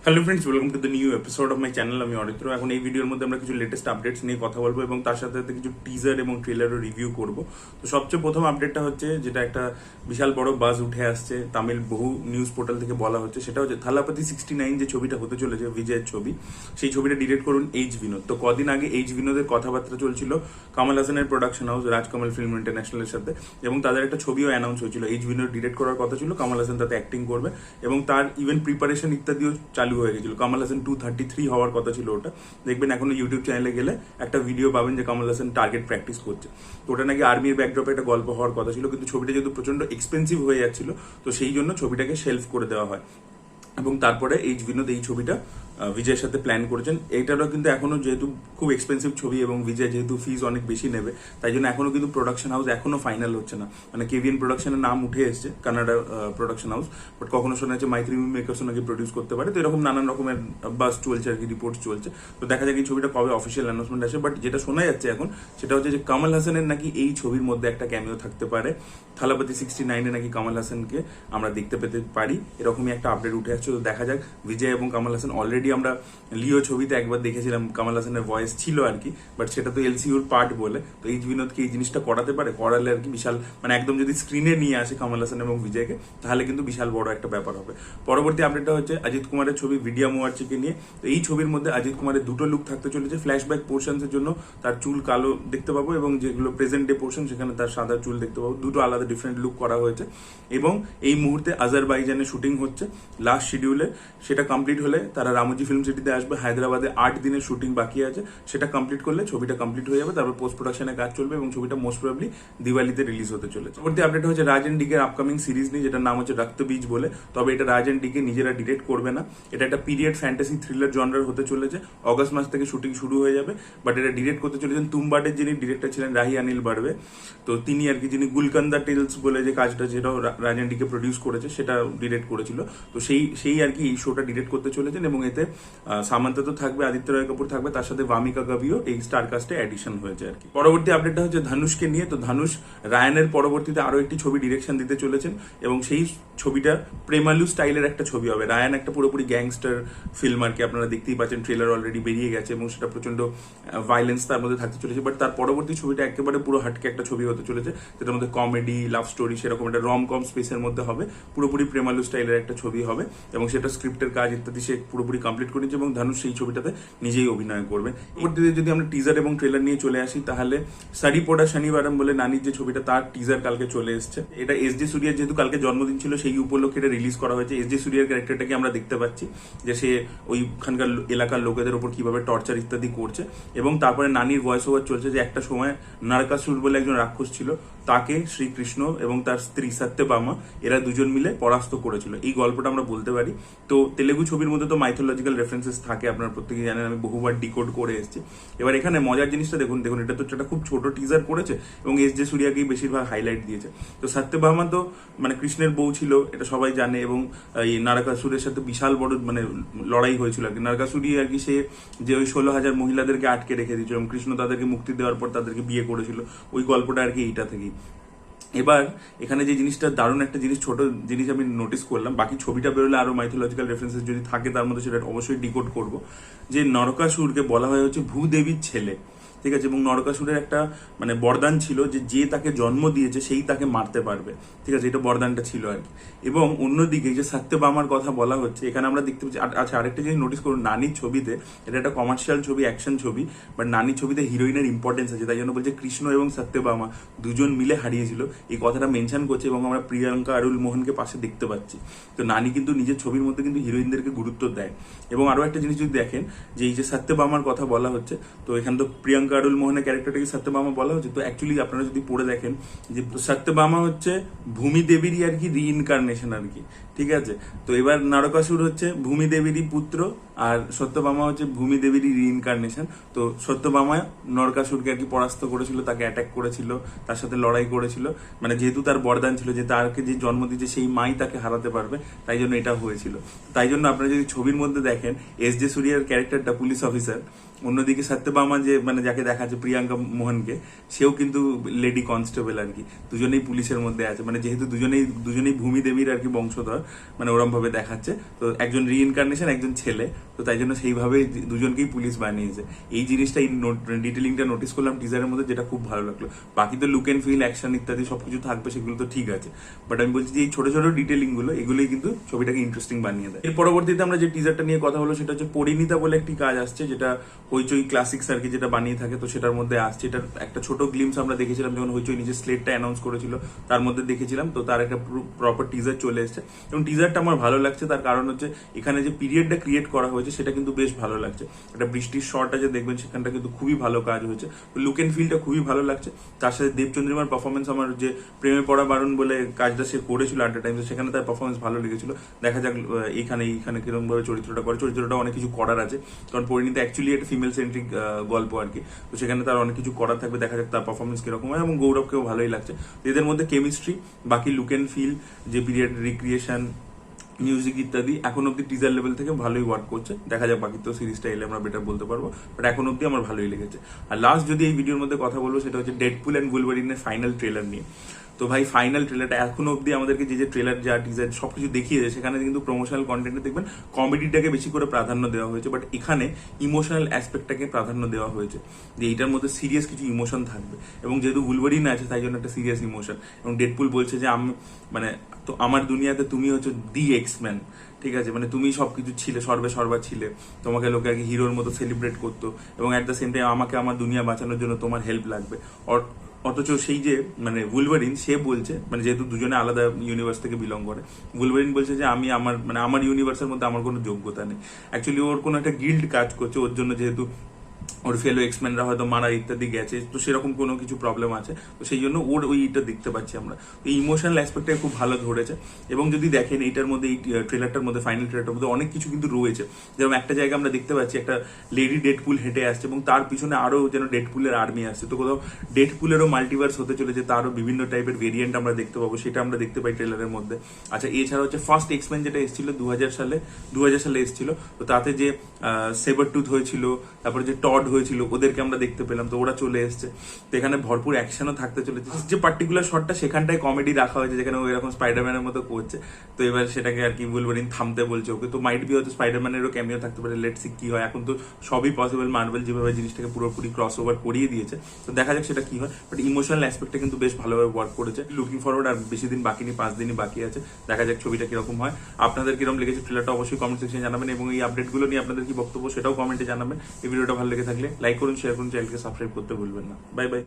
Hello friends, welcome to the new episode of my channel. আমি অরিত্র। এখন এই ভিডিওর মধ্যে আমরা কিছু লেটেস্ট আপডেটস নিয়ে কথা বলবো এবং তার সাথে সাথে কিছু টিজার এবং ট্রেলারও রিভিউ করব। তো সবচেয়ে প্রথম আপডেটটা হচ্ছে, যেটা একটা বিশাল বড় বাজ উঠে আসছে, তামিল বহু নিউজ পোর্টাল থেকে বলা হচ্ছে, সেটা হচ্ছে থালাপতি 69 যে ছবিটা হতে চলেছে, বিজয়ের ছবি, সেই ছবিটা ডিরেক্ট করুন এইচ বিনোদ। তো কদিন আগে এইচ বিনোদের কথাবার্তা চলছিল কামাল হাসানের প্রোডাকশন হাউস রাজকমল ফিল্ম ইন্টারন্যাশনালের সাথে, এবং তাদের একটা ছবিও অ্যানাউন্স হয়েছিল। এইচ বিনোদ ডিরেক্ট করার কথা ছিল, কামাল হাসান তাতে অ্যাক্টিং করবে এবং তার ইভেন প্রিপারেশন ইত্যাদিও চালু হয়ে গেছিল। কামাল হাসান 233 হওয়ার কথা ছিল ওটা। দেখবেন এখনো ইউটিউব চ্যানেলে গেলে একটা ভিডিও পাবেন যে কামাল হাসান টার্গেট প্র্যাকটিস করছে। তো ওটা নাকি আর্মির ব্যাকড্রপে একটা গল্প হওয়ার কথা ছিল, কিন্তু ছবিটা যেহেতু প্রচন্ড এক্সপেন্সিভ হয়ে যাচ্ছিল, তো সেই জন্য ছবিটাকে শেলফ করে দেওয়া হয়। এবং তারপরে এইচ বিনোদ এই ছবিটা বিজয়ের সাথে প্ল্যান করেছেন। এইটারও কিন্তু এখনো যেহেতু খুব এক্সপেন্সিভ ছবি এবং বিজয় যেহেতু ফিজ অনেক বেশি নেবে, তাই জন্য এখনো কিন্তু প্রোডাকশন হাউস এখনো ফাইনাল হচ্ছে না। মানে কেভিএন প্রোডাকশনের নাম উঠে এসছে, কানাডা প্রোডাকশন হাউস, বাট কখনো শোনা যাচ্ছে মাইথ্রি মেকার্সও নাকি প্রডিউস করতে পারে। তো এরকম নানান রকমের বাস চলছে আর কি, রিপোর্ট চলছে। তো দেখা যাক এই ছবিটা কবে অফিসিয়াল অ্যানাউন্সমেন্ট আসে। বাট যেটা শোনা যাচ্ছে এখন, সেটা হচ্ছে যে কামাল হাসানের নাকি এই ছবির মধ্যে একটা ক্যামিও থাকতে পারে। থালাপতি 69 নাকি কামাল হাসানকে আমরা দেখতে পেতে পারি, এরকমই একটা আপডেট উঠে আসছে। তো দেখা যাক। বিজয় এবং কামাল হাসান অলরেডি আমরা লিও ছবিতে একবার দেখেছিলাম, কামাল হাসানের ভয়েস ছিল আর কি, বাট সেটা তো এলসিউর পার্ট বলে। তো এইচ বিনোদকে এই জিনিসটা করাতে পারে, করালে আর কি বিশাল, মানে একদম যদি স্ক্রিনে নিয়ে আসে কামাল হাসান এবং বিজয়কে, তাহলে কিন্তু বিশাল বড় একটা ব্যাপার হবে। পরবর্তী আপডেটটা হচ্ছে অজিত কুমারের ছবি ভিডিয়া মুয়ার্চিকে নিয়ে। তো এই ছবির মধ্যে অজিত কুমারের দুটো লুক থাকতে চলেছে। ফ্ল্যাশব্যাক পোর্শনসের জন্য তার চুল কালো দেখতে পাবো, এবং যেগুলো প্রেজেন্ট ডে পোর্শন সেখানে তার সাদা চুল দেখতে পাবো। দুটো আলাদা ডিফারেন্ট লুক করা হয়েছে। এবং এই মুহূর্তে আজারবাইজানে শুটিং হচ্ছে লাস্ট শিডিউলে। সেটা কমপ্লিট হলে তারা রামোজি ফিল্ম সিটিতে আসবে। হায়দ্রাবাদে 8 দিনের শুটিং বাকি আছে, সেটা কমপ্লিট করলে ছবিটা কমপ্লিট হয়ে যাবে। তারপর পোস্ট প্রোডাকশনের কাজ চলবে এবং ছবিটা মোস্ট প্রবাবলি দিওয়ালিতে রিলিজ হতে চলেছে। পরবর্তী আপডেট হচ্ছে রাজ এন্ড ডিকের আপকামিং সিরিজ নিয়ে, যেটার নাম হচ্ছে রক্তবীজ বলে। তবে এটা রাজ এন্ড ডিকে নিজেরা ডিরেক্ট করবে না। এটা একটা পিরিয়ড ফ্যান্টাসি থ্রিলার জনরার হতে চলেছে। অগস্ট মাস থেকে শুটিং শুরু হয়ে যাবে, বাট এটা ডিরেক্ট করতে চলেছেন তুমবাডের যিনি ডিরেক্টর ছিলেন রাহি অনিল বাড়বে। তো তিনি আর কি, যিনি গুলকান্দা টেলস বলে যে কাজটা, যেটাও রাজ এন্ড ডিকে প্রডিউস করেছে, সেটা ডিরেক্ট করেছিল। তো সেই আর কি এই শোটা ডিরেক্ট করতে চলেছেন। এবং এতে সামান্তা তো থাকবে, আদিত্য রয় কাপুর থাকবে, তার সাথে ভামিকা গাভিও এই স্টার কাস্টে অ্যাডিশন হয়েছে আর কি। পরবর্তী আপডেটটা হচ্ছে ধানুষকে নিয়ে। তো ধানুষ রায়ানের পরবর্তীতে আরো একটি ছবি ডিরেকশন দিতে চলেছেন, এবং সেই ছবিটা প্রেমালু স্টাইলের একটা ছবি হবে। রায়ান একটা পুরোপুরি গ্যাংস্টার ফিল্ম আর কি, আপনারা দেখতেই পাচ্ছেন, ট্রেলার অলরেডি বেরিয়ে গেছে এবং সেটা প্রচন্ড ভাইলেন্স তার মধ্যে থাকতে চলেছে। বাট তার পরবর্তী ছবিটা একেবারে পুরো হাটকে একটা ছবি হতে চলেছে, যেটার মধ্যে কমেডি, লাভ স্টোরি, সেরকম একটা রম কম স্পেসের মধ্যে হবে। পুরোপুরি প্রেমালু স্টাইলের একটা ছবি হবে, এবং সেটা স্ক্রিপ্টের কাজ ইত্যাদি সে পুরোপুরি কমপ্লিট করে নিচ্ছে, এবং ধানুষ সেই ছবিটাতে নিজেই অভিনয় করবে। পরবর্তীতে যদি আমরা টিজার এবং ট্রেলার নিয়ে চলে আসি, তাহলে সারি পোড়া শনিবারম বলে নানির যে ছবিটা, তার টিজার কালকে চলে এসছে। এটা এস জে সূর্যার যেহেতু কালকে জন্মদিন ছিল, সেই উপলক্ষে এটা রিলিজ করা হয়েছে। এস জে সূর্যার ক্যারেক্টারটাকে আমরা দেখতে পাচ্ছি যে সে ওইখানকার এলাকার লোকেদের উপর কিভাবে টর্চার ইত্যাদি করছে। এবং তারপরে নানির ভয়েস ওভার চলছে যে একটা সময় নারকাসুর বলে একজন রাক্ষস ছিল, তাকে শ্রীকৃষ্ণ এবং তার স্ত্রী সত্যভামা এরা দুজন মিলে পরাস্ত করেছিল। এই গল্পটা আমরা বলতে পারি। তো তেলেগু ছবির মধ্যে তো মাইথোলজিক্যাল রেফারেন্সেস থাকে, আপনারা প্রত্যেকেই জানেন, আমি বহুবার ডিকোড করে এসেছি। এবার এখানে মজার জিনিসটা দেখুন, এটা তো একটা খুব ছোট টিজার করেছে এবং এস জে সূর্যাকেই বেশিরভাগ হাইলাইট দিয়েছে। তো সত্যভামা তো মানে কৃষ্ণের বউ ছিল, এটা সবাই জানে, এবং এই নারকাসুরের সাথে বিশাল বড় মানে লড়াই হয়েছিল আর কি। নারকাসুরই আর কি সে যে ওই 16,000 মহিলাদেরকে আটকে রেখে দিয়েছিল, এবং কৃষ্ণ তাদেরকে মুক্তি দেওয়ার পর তাদেরকে বিয়ে করেছিল। ওই গল্পটা আর কি এইটা থেকেই। এবার এখানে যে জিনিসটা দারুণ একটা জিনিস, ছোট জিনিস আমি নোটিস করলাম, বাকি ছবিটা বেরোলে আরো মাইথোলজিক্যাল রেফারেন্সেস যদি থাকে তার মধ্যে, সেটা অবশ্যই ডিকোড করবো, যে নরকাসুরকে বলা হয় হচ্ছে ভূদেবীর ছেলে, ঠিক আছে। এবং নরকাসুরের একটা মানে বরদান ছিল যে তাকে জন্ম দিয়েছে সেই তাকে মারতে পারবে, ঠিক আছে, এটা বরদানটা ছিল আর কি। এবং অন্যদিকে যে সত্যভামার কথা বলা হচ্ছে, এখানে আমরা দেখতে পাচ্ছি। আচ্ছা, আরেকটা জিনিস নোটিস করুন, নানির ছবিতে, এটা একটা কমার্শিয়াল ছবি, অ্যাকশন ছবি, বাট নানির ছবিতে হিরোইনের ইম্পর্টেন্স আছে, তাই জন্য বলছে কৃষ্ণ এবং সত্যভামা দুজন মিলে হারিয়েছিল, এই কথাটা মেনশন করছে। এবং আমরা প্রিয়াঙ্কা আরুল মোহনকে পাশে দেখতে পাচ্ছি। তো নানি কিন্তু নিজের ছবির মধ্যে কিন্তু হিরোইনদেরকে গুরুত্ব দেয়। এবং আরো একটা জিনিস যদি দেখেন, যে এই যে সত্যভামার কথা বলা হচ্ছে, তো এখানে তো প্রিয়াঙ্কা আরুল মোহনের ক্যারেক্টারটাকে সত্যভামা বলা হচ্ছে। তো অ্যাকচুয়ালি আপনারা যদি পড়ে দেখেন, যে সত্যভামা হচ্ছে ভূমি দেবীরই আর কি রিইনকারনেশন আর কি, ঠিক আছে। তো এবার নরকাসুর হচ্ছে ভূমি দেবীরই পুত্র, আর সত্যভামা হচ্ছে ভূমি দেবীরই রিইনকারনেশন। তো সত্যভামা নরকাসুরকে আর কি পরাস্ত করেছিল, তাকে অ্যাটাক করেছিল, তার সাথে লড়াই করেছিল, মানে যেহেতু তার বরদান ছিল যে তাকে যে জন্ম দিয়েছে সেই মাই তাকে হারাতে পারবে, তাই জন্য এটা হয়েছিল। তাই জন্য আপনারা যদি ছবির মধ্যে দেখেন, এস জে সূর্যার ক্যারেক্টারটা পুলিশ অফিসার, অন্যদিকে সত্যভামা যে মানে যাকে দেখাচ্ছে প্রিয়াঙ্কা মোহনকে, সেও কিন্তু লেডি কনস্টেবল আর কি, দুজনেই পুলিশের মধ্যে আছে, মানে যেহেতু দুজনেই ভূমি দেবীর আর কি বংশধর, মানে ওরম ভাবে দেখাচ্ছে। তো একজন রিইনকার্নেশন, একজন ছেলে, তো তাই জন্য সেইভাবে দুজনকেই পুলিশ বানিয়েছে। এই জিনিসটা এই ডিটেলিংটা নোটিস করলাম টিজারের মধ্যে, যেটা খুব ভালো লাগলো। বাকি তো লুক এন্ড ফিল, অ্যাকশন ইত্যাদি সবকিছু থাকবে, সেগুলো তো ঠিক আছে, বাট আমি বলছি যে এই ছোট ছোট ডিটেলিং গুলো, এগুলোই কিন্তু ছবিটাকে ইন্টারেস্টিং বানিয়ে দেয়। এর পরবর্তীতে আমরা যে টিজারটা নিয়ে কথা হলো সেটা হচ্ছে পরিণীতা বলে একটি কাজ আসছে, যেটা হইচই ক্লাসিক্স আর কি যেটা বানিয়ে থাকে, তো সেটার মধ্যে আসছে। এটার একটা ছোট গ্লিমস আমরা দেখেছিলাম যখন হইচই নিজের স্লেটটা অ্যানাউন্স করেছিল, তার মধ্যে দেখেছিলাম। তো তার একটা প্রপার টিজার চলে এসেছে এবং টিজারটা আমার ভালো লাগছে। তার কারণ হচ্ছে এখানে যে পিরিয়ডটা ক্রিয়েট করা হয়েছে সেটা কিন্তু বেশ ভালো লাগছে। একটা বৃষ্টির শটটা যে দেখবেন সেখানটা কিন্তু খুবই ভালো কাজ হয়েছে, লুক এন্ড ফিলটা খুবই ভালো লাগছে। তার সাথে দেবচন্দ্রিমার পারফরমেন্স, আমার যে প্রেমে পড়া বারণ বলে কাজটা সে করেছিল আট টাইমস, সেখানে তার পারফরমেন্স ভালো লেগেছিল। দেখা যাক এইখানে কিরকম ভাবে চরিত্রটা করে, চরিত্রটা অনেক কিছু করার আছে, কারণ পরিণীতা অ্যাকচুয়ালি একটা ফিমেল সেন্ট্রিক গল্প আর কি, তো সেখানে তার অনেক কিছু করার থাকবে। দেখা যাক তার পারফরমেন্স কিরকম হয়, এবং গৌরবকেও ভালোই লাগছে। এদের মধ্যে কেমিস্ট্রি, বাকি লুক এন্ড ফিল, যে পিরিয়ড রিক্রিয়েশন, মিউজিক ইত্যাদি এখন অব্দি টিজার লেভেল থেকে ভালোই ওয়ার্ক করছে। দেখা যাক বাকি তো সিরিজটা এলে আমরা বেটার বলতে পারবো, বাট এখন অব্দি আমার ভালোই লেগেছে। আর লাস্ট যদি এই ভিডিওর মধ্যে কথা বলবো সেটা হচ্ছে ডেডপুল অ্যান্ড উলভারিনের ফাইনাল ট্রেলার নিয়ে। তো ভাই ফাইনাল ট্রেলারটা এখনো অব্দি আমাদেরকে যে ট্রেলার, যা টিজার সবকিছু দেখিয়েছে, সেখানে কিন্তু প্রমোশনাল কন্টেন্টে দেখবেন কমেডিটাকে বেশি করে প্রাধান্য দেওয়া হয়েছে, বাট এখানে ইমোশনাল অ্যাসপেক্টটাকে প্রাধান্য দেওয়া হয়েছে, যে এইটার মধ্যে সিরিয়াস কিছু ইমোশন থাকবে, এবং যেহেতু উলভারিন আছে তাই জন্য একটা সিরিয়াস ইমোশন। এবং ডেডপুল বলছে যে আমি মানে, তো আমার দুনিয়াতে তুমি হচ্ছে দি এক্সম্যান, ঠিক আছে, মানে তুমি সবকিছু ছিলে, সর্বা ছিলে, তোমাকে লোকে আগে হিরোর মতো সেলিব্রেট করতো, এবং অ্যাট দ্য সেম টাইম আমাকে আমার দুনিয়া বাঁচানোর জন্য তোমার হেল্প লাগবে। অথচ সেই যে মানে উলভারিন, সে বলছে, মানে যেহেতু দুজনে আলাদা ইউনিভার্স থেকে বিলং করে, উলভারিন বলছে যে আমি আমার ইউনিভার্সের মধ্যে আমার কোনো যোগ্যতা নেই। অ্যাকচুয়ালি ওর কোনো একটা গিল্ড কাজ করছে ওর জন্য, যেহেতু ওর ফেলো এক্সম্যানরা হয়তো মারা ইত্যাদি গেছে, তো সেরকম কোনো কিছু প্রবলেম আছে, তো সেই জন্য ওর ওইটা দেখতে পাচ্ছি আমরা। এই ইমোশনাল অ্যাসপেক্টটা খুব ভালো ধরেছে। এবং যদি দেখেন এইটার মধ্যে, এই ট্রেলারটার মধ্যে, ফাইনাল ট্রেলারটার মধ্যে অনেক কিছু কিন্তু রয়েছে। যেমন একটা জায়গায় আমরা দেখতে পাচ্ছি একটা লেডি ডেডপুল হেঁটে আসছে, এবং তার পিছনে আরো যেন ডেডপুলের আর্মি আসছে। তো কোথাও ডেডপুলেরও মাল্টিভার্স হতে চলেছে, তারও বিভিন্ন টাইপের ভেরিয়েন্ট আমরা দেখতে পাবো, সেটা আমরা দেখতে পাই ট্রেলারের মধ্যে। আচ্ছা, এছাড়া হচ্ছে ফার্স্ট এক্সম্যান যেটা এসেছিল 2000 সালে এসেছিল, তো তাতে যে সেবারটুথ হয়েছিল, তারপরে যে টড হয়েছিল, ওদেরকে আমরা দেখতে পেলাম, তো ওরা চলে এসছে। তো এখানে ভরপুর অ্যাকশনও থাকতে চলেছে। যে পার্টিকুলার শটটা, সেখানটায় কমেডি রাখা হয়েছে, যেখানে ও এরকম স্পাইডারম্যানের মতো করছে, তো এবার সেটাকে আর কি উলভারিন থামতে বলছে ওকে। তো মাইট বি হয়তো স্পাইডারম্যানেরও ক্যামিও থাকতে পারে, লেটস সি কি হয়। এখন তো সবই পসিবল, মার্ভেল যেভাবে জিনিসটাকে পুরোপুরি ক্রস ওভার করিয়ে দিয়েছে, তো দেখা যাক সেটা কি হয়। বাট ইমোশনাল অ্যাসপেক্টটা কিন্তু বেশ ভালোভাবে ওয়ার্ক করেছে। লুকিং ফরওয়ার্ড, আর বেশি দিন বাকি নেই, 5 দিনই বাকি আছে। দেখা যাক ছবিটা কিরকম হয়। আপনাদের কিরকম লেগেছে ট্রেলারটা অবশ্যই কমেন্ট সেকশনে জানাবেন, এবং এই আপডেটগুলো নিয়ে আপনাদের কি বক্তব্য সেটাও কমেন্টে জানাবেন। এই ভিডিওটা ভালো লেগে থাকলে লাইক করুন, শেয়ার করুন, চ্যানেলকে সাবস্ক্রাইব করতে ভুলবেন না। Bye bye.